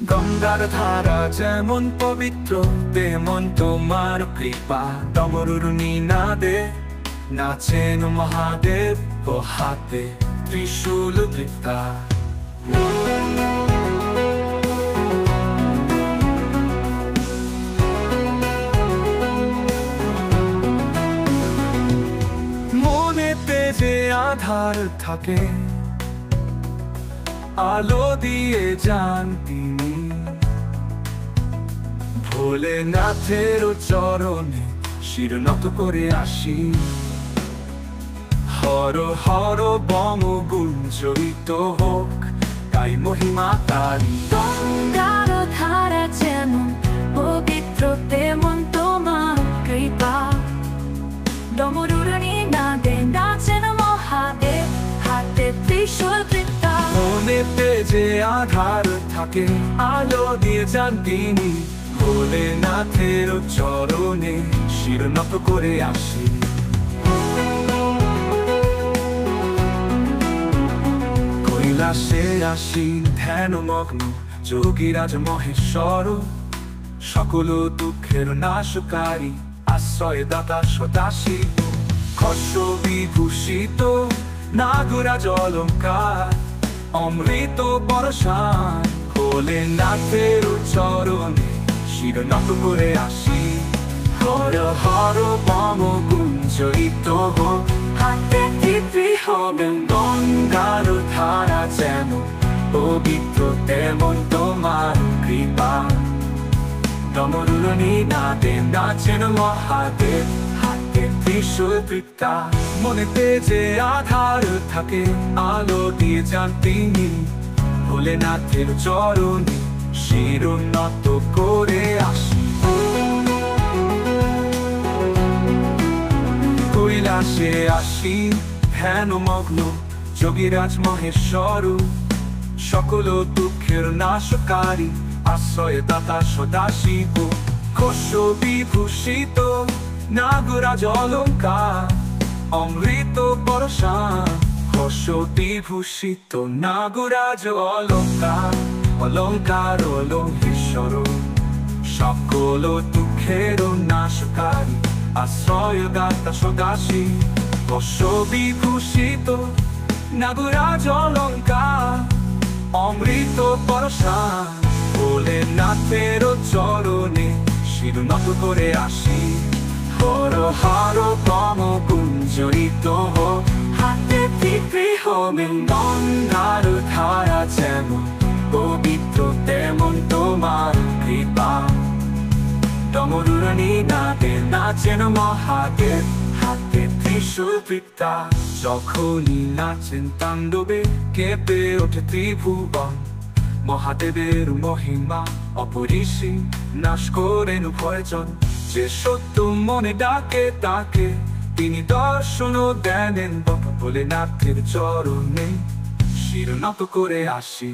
গঙ্গার ধারা যেমন পবিত্র, তেমন তোমার কৃপা। ডমরুর নিনাদে নাচেন মহাদেব, ও হাতে ত্রিশূল বৃত্তা। মনেতে যে আধার থাকে, আলো দিয়ে যান তিনি। ভোলেনাথের চরণে শির নত করে আসি। হর হর বম গুঞ্জরিত হোক, তাই মহিমা তারি। গঙ্গার ধারা যেমন পবিত্র, তেমন তোমার কৃপা। ডমরুর নিনাদে নাচেন মহাদেব, হাতে ত্রিশূল বৃত্তা। মনেতে যে আধার থাকে, আলো দিয়ে যান তিনি। ভোলেনাথের চরণে শির নত করে আসি। কৈলাসে আসি ধ্যানমগ্ন যোগীরাজ মহেশ্বর। সকল দুঃখের নাশকারী, আশ্রয় দাতা সদাশিব। খর্ষ বিভূষিত নাগরাজ অলঙ্কার, অমৃত বর্ষান। ভোলেনাথের চরণে শির নত করে আসি। হর হর বম গুঞ্জরিত হোক, হাতে হবেন। গঙ্গার ধারা যেমন পবিত্র, তেমন তোমার কৃপা। ডমরুর নিনাদে নাচেন মহাদেব, হাতে ত্রিশূল বৃত্তা। মনেতে যে আধার থাকে, আলো দিয়ে যান তিনি। ভোলেনাথের চরণে শির নত করে আসি। কৈলাসে আসি ধ্যানমগ্ন যোগীরাজ মহেশ্বর। সকল দুঃখের নাশকারী, আশ্রয় দাতা সদাশিব। খর্ষ বিভূষিত নাগরাজ অলঙ্কার, অমৃত বর্ষান। খর্ষ বিভূষিত নাগরাজ অলঙ্কার, অলঙ্কার অলঙ্কেশ্বর। সকল দুঃখের নাশকারী, আশ্রয় দাতা সদাশিব। খর্ষ বিভূষিত নাগরাজ অলঙ্কার, অমৃত বর্ষান। ভোলেনাথের চরণে শির নত করে আসি। হর হর বম গুঞ্জরিত হোক, হাতে ত্রিশূল হবেন। গঙ্গার ধারা যেমন পবিত্র, তেমন তোমার কৃপা। ডমরুর নিনাদে নাচেন মহাদেব, হাতে ত্রিশূল বৃত্তা। যখনই নাচেন তাণ্ডবে, কেঁপে ওঠে ত্রিভুবন। মহাদেবের মহিমা অপরিসীম, নাশ করেন ভয়জন। যে সত্য মনে ডাকে তাকে তিনি দর্শন দেন। ভোলেনাথের চরণে শির নত করে আসি।